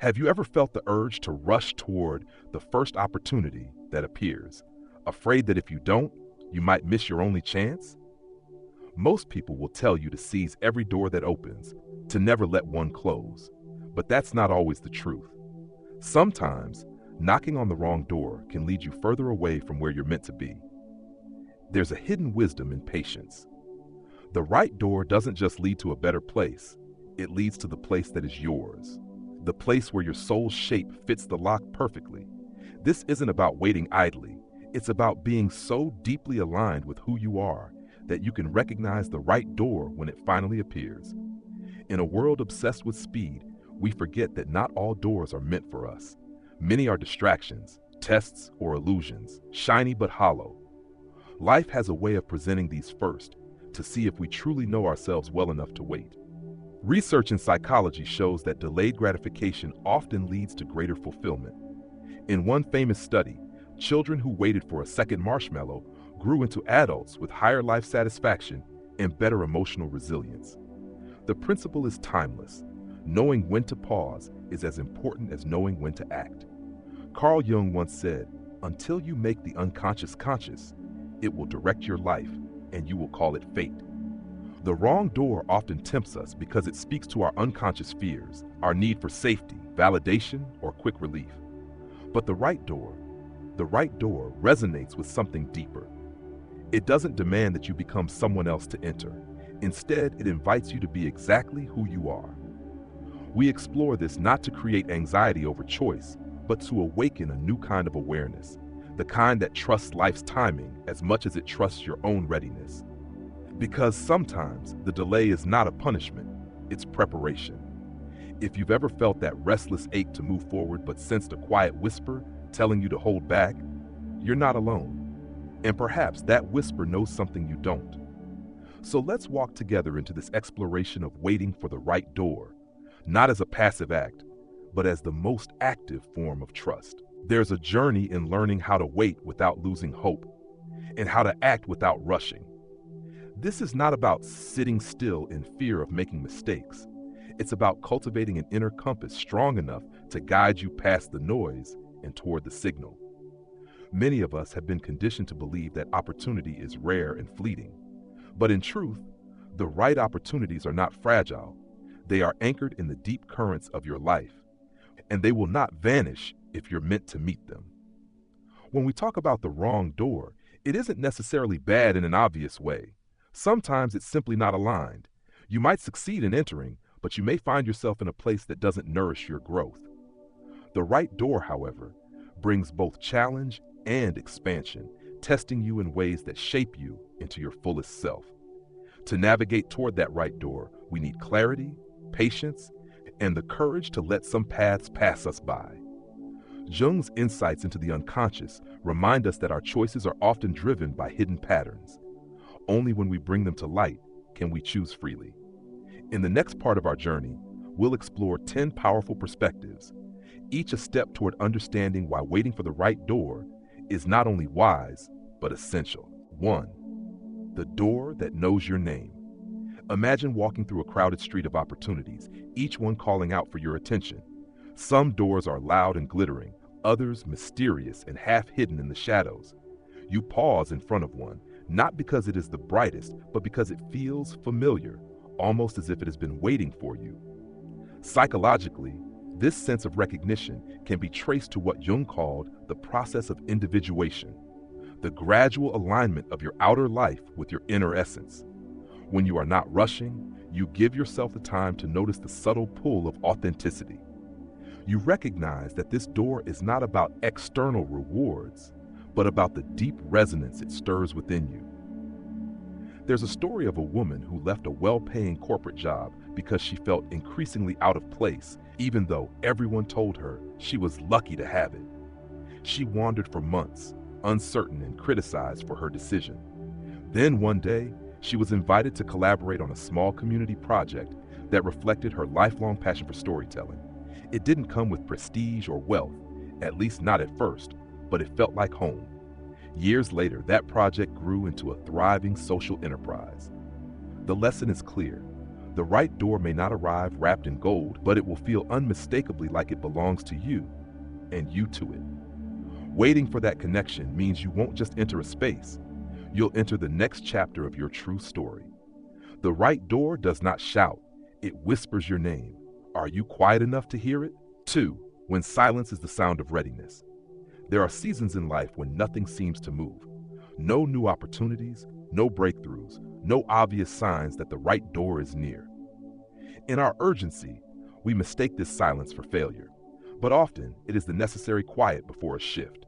Have you ever felt the urge to rush toward the first opportunity that appears, afraid that if you don't, you might miss your only chance? Most people will tell you to seize every door that opens, to never let one close. But that's not always the truth. Sometimes, knocking on the wrong door can lead you further away from where you're meant to be. There's a hidden wisdom in patience. The right door doesn't just lead to a better place, it leads to the place that is yours. The place where your soul's shape fits the lock perfectly. This isn't about waiting idly. It's about being so deeply aligned with who you are that you can recognize the right door when it finally appears. In a world obsessed with speed, we forget that not all doors are meant for us. Many are distractions, tests, or illusions, shiny but hollow. Life has a way of presenting these first to see if we truly know ourselves well enough to wait. Research in psychology shows that delayed gratification often leads to greater fulfillment. In one famous study, children who waited for a second marshmallow grew into adults with higher life satisfaction and better emotional resilience. The principle is timeless. Knowing when to pause is as important as knowing when to act. Carl Jung once said, "Until you make the unconscious conscious, it will direct your life, and you will call it fate." The wrong door often tempts us because it speaks to our unconscious fears, our need for safety, validation, or quick relief. But the right door resonates with something deeper. It doesn't demand that you become someone else to enter. Instead, it invites you to be exactly who you are. We explore this not to create anxiety over choice, but to awaken a new kind of awareness, the kind that trusts life's timing as much as it trusts your own readiness. Because sometimes the delay is not a punishment, it's preparation. If you've ever felt that restless ache to move forward but sensed a quiet whisper telling you to hold back, you're not alone. And perhaps that whisper knows something you don't. So let's walk together into this exploration of waiting for the right door, not as a passive act, but as the most active form of trust. There's a journey in learning how to wait without losing hope, and how to act without rushing. This is not about sitting still in fear of making mistakes. It's about cultivating an inner compass strong enough to guide you past the noise and toward the signal. Many of us have been conditioned to believe that opportunity is rare and fleeting. But in truth, the right opportunities are not fragile. They are anchored in the deep currents of your life, and they will not vanish if you're meant to meet them. When we talk about the wrong door, it isn't necessarily bad in an obvious way. Sometimes it's simply not aligned. You might succeed in entering, but you may find yourself in a place that doesn't nourish your growth. The right door, however, brings both challenge and expansion, testing you in ways that shape you into your fullest self. To navigate toward that right door, we need clarity, patience, and the courage to let some paths pass us by. Jung's insights into the unconscious remind us that our choices are often driven by hidden patterns. Only when we bring them to light can we choose freely. In the next part of our journey, we'll explore 10 powerful perspectives, each a step toward understanding why waiting for the right door is not only wise, but essential. 1. The door that knows your name. Imagine walking through a crowded street of opportunities, each one calling out for your attention. Some doors are loud and glittering, others mysterious and half hidden in the shadows. You pause in front of one, not because it is the brightest, but because it feels familiar, almost as if it has been waiting for you. Psychologically, this sense of recognition can be traced to what Jung called the process of individuation, the gradual alignment of your outer life with your inner essence. When you are not rushing, you give yourself the time to notice the subtle pull of authenticity. You recognize that this door is not about external rewards, but about the deep resonance it stirs within you. There's a story of a woman who left a well-paying corporate job because she felt increasingly out of place, even though everyone told her she was lucky to have it. She wandered for months, uncertain and criticized for her decision. Then one day, she was invited to collaborate on a small community project that reflected her lifelong passion for storytelling. It didn't come with prestige or wealth, at least not at first, but it felt like home. Years later, that project grew into a thriving social enterprise. The lesson is clear. The right door may not arrive wrapped in gold, but it will feel unmistakably like it belongs to you and you to it. Waiting for that connection means you won't just enter a space, you'll enter the next chapter of your true story. The right door does not shout, it whispers your name. Are you quiet enough to hear it? 2. When silence is the sound of readiness. There are seasons in life when nothing seems to move. No new opportunities, no breakthroughs, no obvious signs that the right door is near. In our urgency, we mistake this silence for failure, but often it is the necessary quiet before a shift.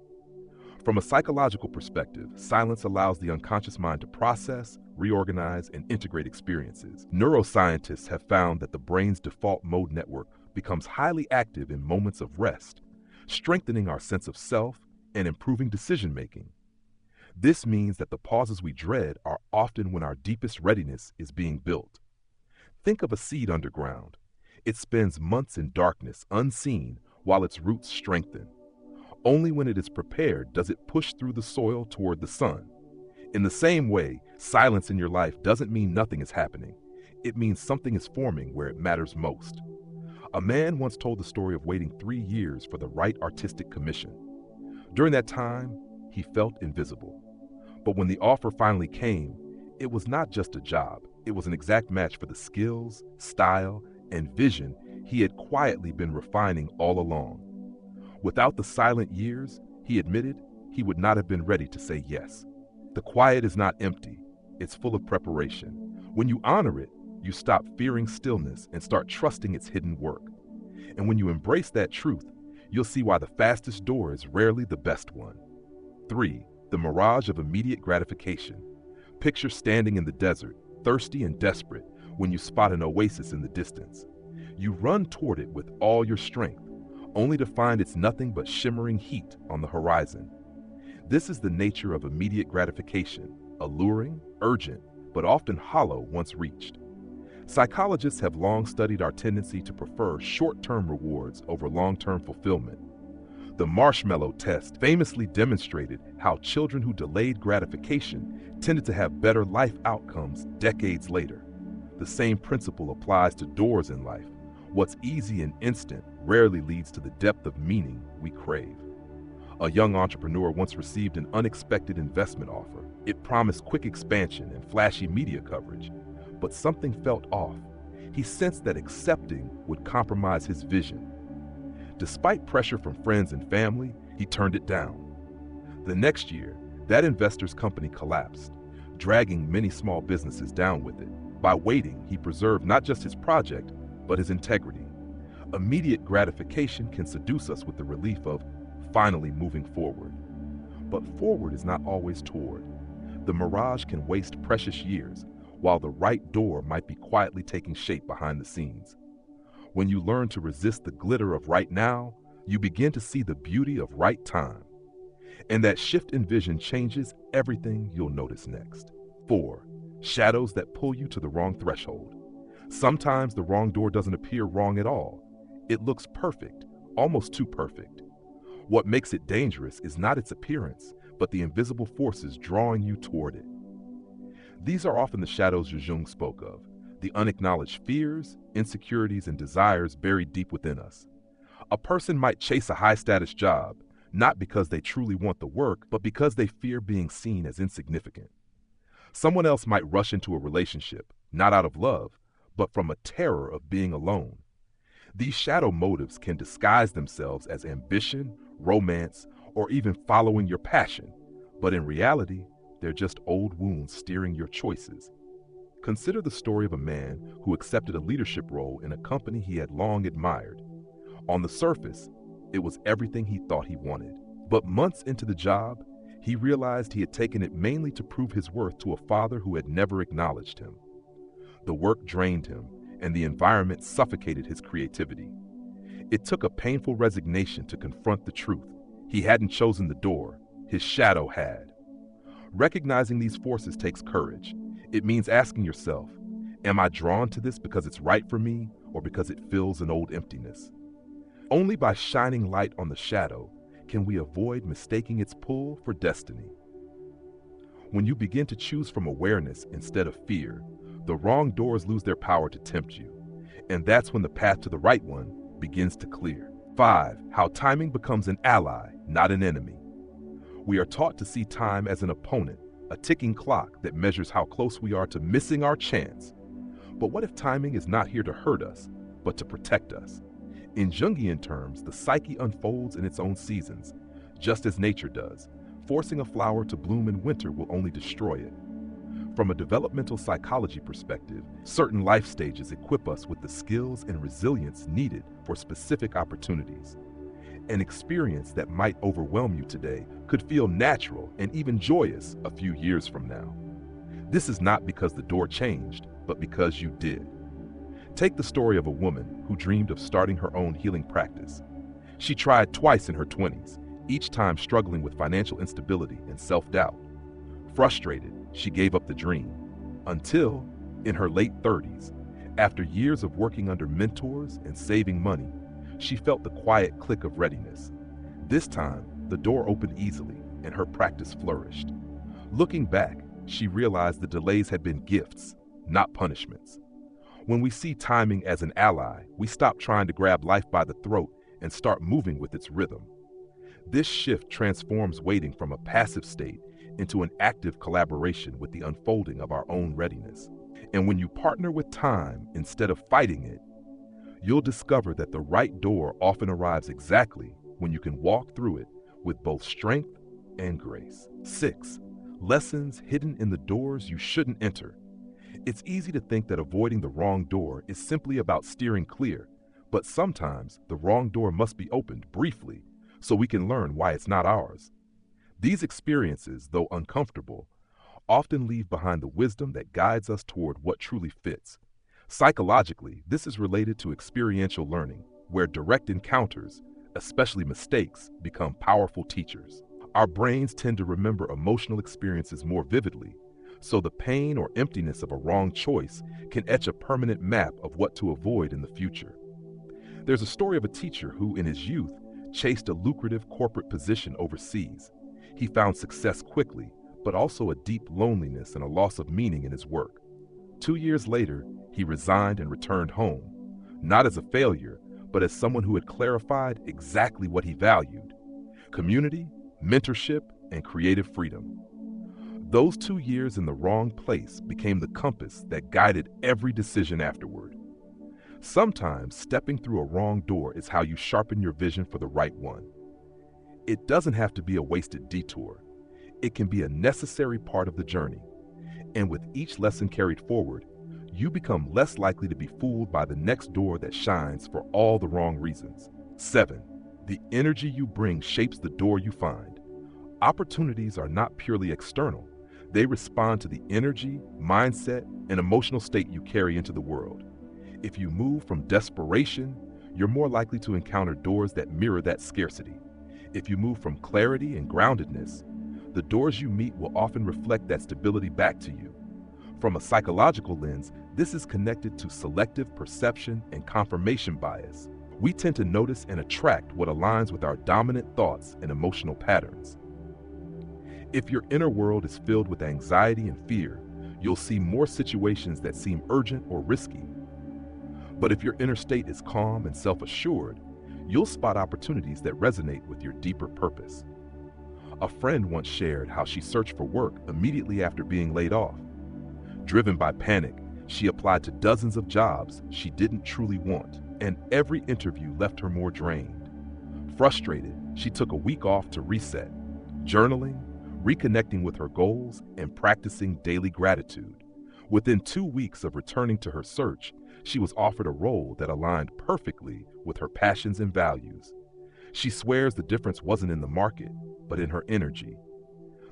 From a psychological perspective, silence allows the unconscious mind to process, reorganize, and integrate experiences. Neuroscientists have found that the brain's default mode network becomes highly active in moments of rest, strengthening our sense of self and improving decision-making. This means that the pauses we dread are often when our deepest readiness is being built. Think of a seed underground. It spends months in darkness, unseen, while its roots strengthen. Only when it is prepared does it push through the soil toward the sun. In the same way, silence in your life doesn't mean nothing is happening. It means something is forming where it matters most. A man once told the story of waiting 3 years for the right artistic commission. During that time, he felt invisible. But when the offer finally came, it was not just a job. It was an exact match for the skills, style, and vision he had quietly been refining all along. Without the silent years, he admitted, he would not have been ready to say yes. The quiet is not empty. It's full of preparation. When you honor it, you stop fearing stillness and start trusting its hidden work. And when you embrace that truth, you'll see why the fastest door is rarely the best one. 3. The mirage of immediate gratification. Picture standing in the desert, thirsty and desperate, when you spot an oasis in the distance. You run toward it with all your strength, only to find it's nothing but shimmering heat on the horizon. This is the nature of immediate gratification, alluring, urgent, but often hollow once reached. Psychologists have long studied our tendency to prefer short-term rewards over long-term fulfillment. The marshmallow test famously demonstrated how children who delayed gratification tended to have better life outcomes decades later. The same principle applies to doors in life. What's easy and instant rarely leads to the depth of meaning we crave. A young entrepreneur once received an unexpected investment offer. It promised quick expansion and flashy media coverage, but something felt off. He sensed that accepting would compromise his vision. Despite pressure from friends and family, he turned it down. The next year, that investor's company collapsed, dragging many small businesses down with it. By waiting, he preserved not just his project, but his integrity. Immediate gratification can seduce us with the relief of finally moving forward. But forward is not always toward. The mirage can waste precious years, while the right door might be quietly taking shape behind the scenes. When you learn to resist the glitter of right now, you begin to see the beauty of right time. And that shift in vision changes everything you'll notice next. 4. Shadows that pull you to the wrong threshold. Sometimes the wrong door doesn't appear wrong at all. It looks perfect, almost too perfect. What makes it dangerous is not its appearance, but the invisible forces drawing you toward it. These are often the shadows Jung spoke of, the unacknowledged fears, insecurities, and desires buried deep within us. A person might chase a high-status job, not because they truly want the work, but because they fear being seen as insignificant. Someone else might rush into a relationship, not out of love, but from a terror of being alone. These shadow motives can disguise themselves as ambition, romance, or even following your passion, but in reality, they're just old wounds steering your choices. Consider the story of a man who accepted a leadership role in a company he had long admired. On the surface, it was everything he thought he wanted. But months into the job, he realized he had taken it mainly to prove his worth to a father who had never acknowledged him. The work drained him, and the environment suffocated his creativity. It took a painful resignation to confront the truth. He hadn't chosen the door, his shadow had. Recognizing these forces takes courage. It means asking yourself, am I drawn to this because it's right for me or because it fills an old emptiness? Only by shining light on the shadow can we avoid mistaking its pull for destiny. When you begin to choose from awareness instead of fear, The wrong doors lose their power to tempt you, and that's when the path to the right one begins to clear. 5. How timing becomes an ally, not an enemy. We are taught to see time as an opponent, a ticking clock that measures how close we are to missing our chance. But what if timing is not here to hurt us, but to protect us? In Jungian terms, the psyche unfolds in its own seasons, just as nature does. Forcing a flower to bloom in winter will only destroy it. From a developmental psychology perspective, certain life stages equip us with the skills and resilience needed for specific opportunities. An experience that might overwhelm you today could feel natural and even joyous a few years from now. This is not because the door changed, but because you did. Take the story of a woman who dreamed of starting her own healing practice. She tried twice in her 20s, each time struggling with financial instability and self-doubt. Frustrated, she gave up the dream, until, in her late 30s, after years of working under mentors and saving money, she felt the quiet click of readiness. This time, the door opened easily, and her practice flourished. Looking back, she realized the delays had been gifts, not punishments. When we see timing as an ally, we stop trying to grab life by the throat and start moving with its rhythm. This shift transforms waiting from a passive state into an active collaboration with the unfolding of our own readiness. And when you partner with time instead of fighting it, you'll discover that the right door often arrives exactly when you can walk through it with both strength and grace. 6. Lessons hidden in the doors you shouldn't enter. It's easy to think that avoiding the wrong door is simply about steering clear, but sometimes the wrong door must be opened briefly so we can learn why it's not ours. These experiences, though uncomfortable, often leave behind the wisdom that guides us toward what truly fits. Psychologically, this is related to experiential learning, where direct encounters, especially mistakes, become powerful teachers. Our brains tend to remember emotional experiences more vividly, so the pain or emptiness of a wrong choice can etch a permanent map of what to avoid in the future. There's a story of a teacher who, in his youth, chased a lucrative corporate position overseas. He found success quickly, but also a deep loneliness and a loss of meaning in his work. 2 years later, he resigned and returned home, not as a failure, but as someone who had clarified exactly what he valued: community, mentorship, and creative freedom. Those 2 years in the wrong place became the compass that guided every decision afterward. Sometimes stepping through a wrong door is how you sharpen your vision for the right one. It doesn't have to be a wasted detour. It can be a necessary part of the journey. And with each lesson carried forward, you become less likely to be fooled by the next door that shines for all the wrong reasons. 7. The energy you bring shapes the door you find. Opportunities are not purely external. They respond to the energy, mindset, and emotional state you carry into the world. If you move from desperation, you're more likely to encounter doors that mirror that scarcity. If you move from clarity and groundedness, the doors you meet will often reflect that stability back to you. From a psychological lens, this is connected to selective perception and confirmation bias. We tend to notice and attract what aligns with our dominant thoughts and emotional patterns. If your inner world is filled with anxiety and fear, you'll see more situations that seem urgent or risky. But if your inner state is calm and self-assured, you'll spot opportunities that resonate with your deeper purpose. A friend once shared how she searched for work immediately after being laid off. Driven by panic, she applied to dozens of jobs she didn't truly want, and every interview left her more drained. Frustrated, she took a week off to reset, journaling, reconnecting with her goals, and practicing daily gratitude. Within 2 weeks of returning to her search, she was offered a role that aligned perfectly with her passions and values. She swears the difference wasn't in the market, but in her energy.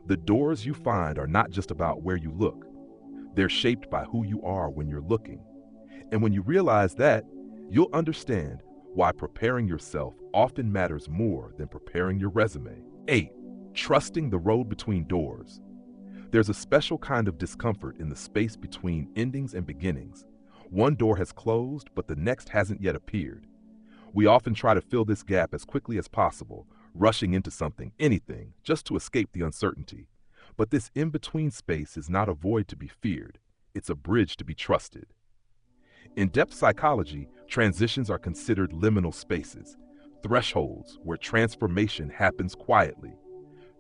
The doors you find are not just about where you look. They're shaped by who you are when you're looking. And when you realize that, you'll understand why preparing yourself often matters more than preparing your resume. 8. Trusting the road between doors. There's a special kind of discomfort in the space between endings and beginnings. One door has closed, but the next hasn't yet appeared. We often try to fill this gap as quickly as possible, rushing into something, anything, just to escape the uncertainty. But this in-between space is not a void to be feared. it's a bridge to be trusted. In depth psychology, transitions are considered liminal spaces, thresholds where transformation happens quietly.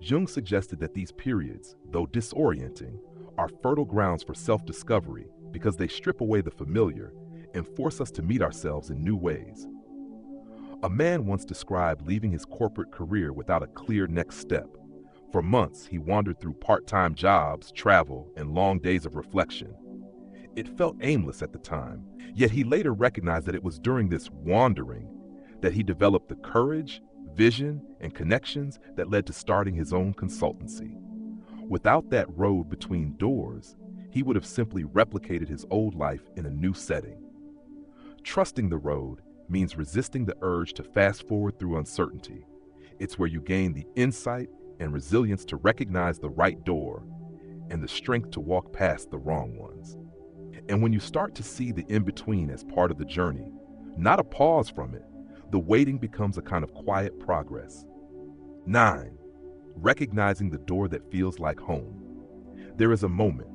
Jung suggested that these periods, though disorienting, are fertile grounds for self-discovery because they strip away the familiar and force us to meet ourselves in new ways. A man once described leaving his corporate career without a clear next step. For months, he wandered through part-time jobs, travel, and long days of reflection. It felt aimless at the time, yet he later recognized that it was during this wandering that he developed the courage, vision, and connections that led to starting his own consultancy. Without that road between doors, he would have simply replicated his old life in a new setting. Trusting the road means resisting the urge to fast forward through uncertainty. It's where you gain the insight and resilience to recognize the right door and the strength to walk past the wrong ones. And when you start to see the in-between as part of the journey, not a pause from it, the waiting becomes a kind of quiet progress. 9. Recognizing the door that feels like home. There is a moment,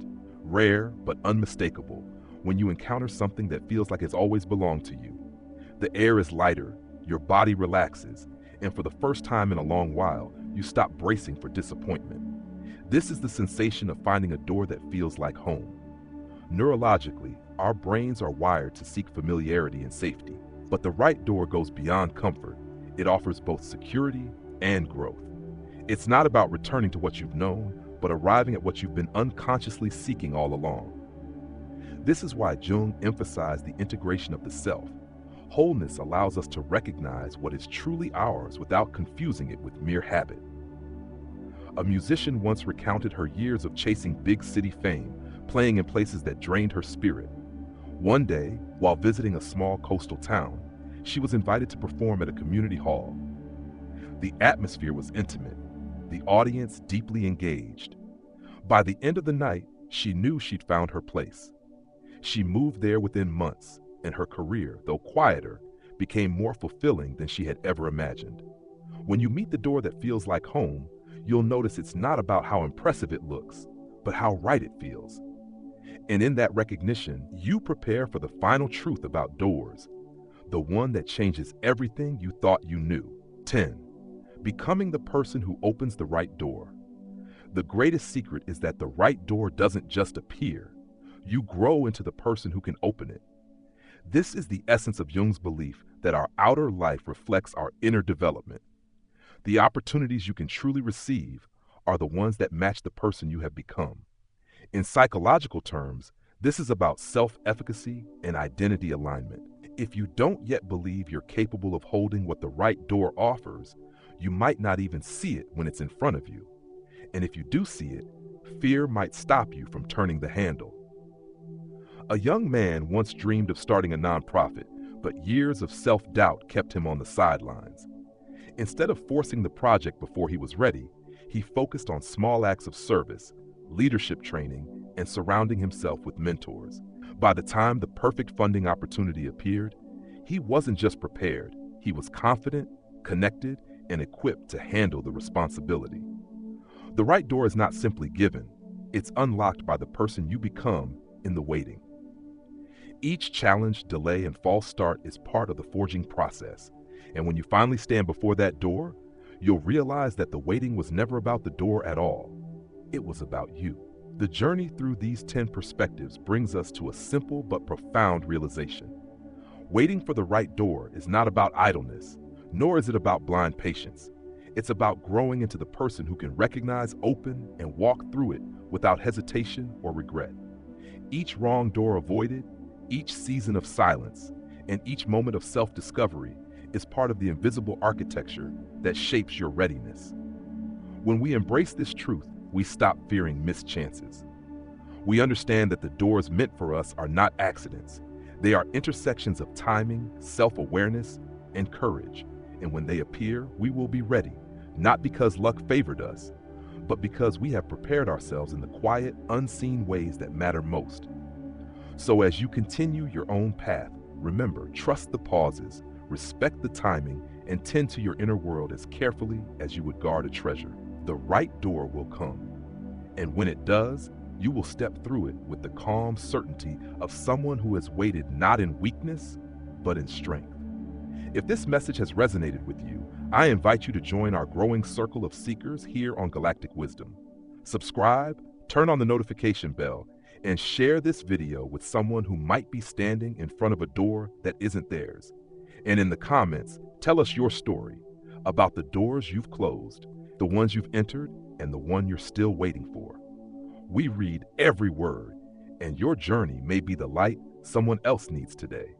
rare but unmistakable, when you encounter something that feels like it's always belonged to you. The air is lighter, your body relaxes, and for the first time in a long while, you stop bracing for disappointment. This is the sensation of finding a door that feels like home. Neurologically, our brains are wired to seek familiarity and safety, but the right door goes beyond comfort. It offers both security and growth. It's not about returning to what you've known, but arriving at what you've been unconsciously seeking all along. This is why Jung emphasized the integration of the self. Wholeness allows us to recognize what is truly ours without confusing it with mere habit. A musician once recounted her years of chasing big city fame, playing in places that drained her spirit. One day, while visiting a small coastal town, she was invited to perform at a community hall. The atmosphere was intimate, the audience deeply engaged. By the end of the night, she knew she'd found her place. She moved there within months, and her career, though quieter, became more fulfilling than she had ever imagined. When you meet the door that feels like home, you'll notice it's not about how impressive it looks, but how right it feels. And in that recognition, you prepare for the final truth about doors, the one that changes everything you thought you knew. 10. Becoming the person who opens the right door. The greatest secret is that the right door doesn't just appear. You grow into the person who can open it. This is the essence of Jung's belief that our outer life reflects our inner development. The opportunities you can truly receive are the ones that match the person you have become. In psychological terms, this is about self-efficacy and identity alignment. If you don't yet believe you're capable of holding what the right door offers, you might not even see it when it's in front of you. And if you do see it, fear might stop you from turning the handle. A young man once dreamed of starting a nonprofit, but years of self-doubt kept him on the sidelines. Instead of forcing the project before he was ready, he focused on small acts of service, leadership training, and surrounding himself with mentors. By the time the perfect funding opportunity appeared, he wasn't just prepared, he was confident, connected, and equipped to handle the responsibility. The right door is not simply given, it's unlocked by the person you become in the waiting. Each challenge, delay, and false start is part of the forging process, and when you finally stand before that door, you'll realize that the waiting was never about the door at all. It was about you. The journey through these 10 perspectives brings us to a simple but profound realization. Waiting for the right door is not about idleness, nor is it about blind patience. It's about growing into the person who can recognize, open, and walk through it without hesitation or regret. Each wrong door avoided, each season of silence, and each moment of self-discovery is part of the invisible architecture that shapes your readiness. When we embrace this truth, we stop fearing missed chances. We understand that the doors meant for us are not accidents. They are intersections of timing, self-awareness, and courage. And when they appear, we will be ready, not because luck favored us, but because we have prepared ourselves in the quiet, unseen ways that matter most. So as you continue your own path, remember, trust the pauses, respect the timing, and tend to your inner world as carefully as you would guard a treasure. The right door will come, and when it does, you will step through it with the calm certainty of someone who has waited not in weakness, but in strength. If this message has resonated with you, I invite you to join our growing circle of seekers here on Galactic Wisdom. Subscribe, turn on the notification bell, and share this video with someone who might be standing in front of a door that isn't theirs. And in the comments, tell us your story about the doors you've closed, the ones you've entered, and the one you're still waiting for. We read every word, and your journey may be the light someone else needs today.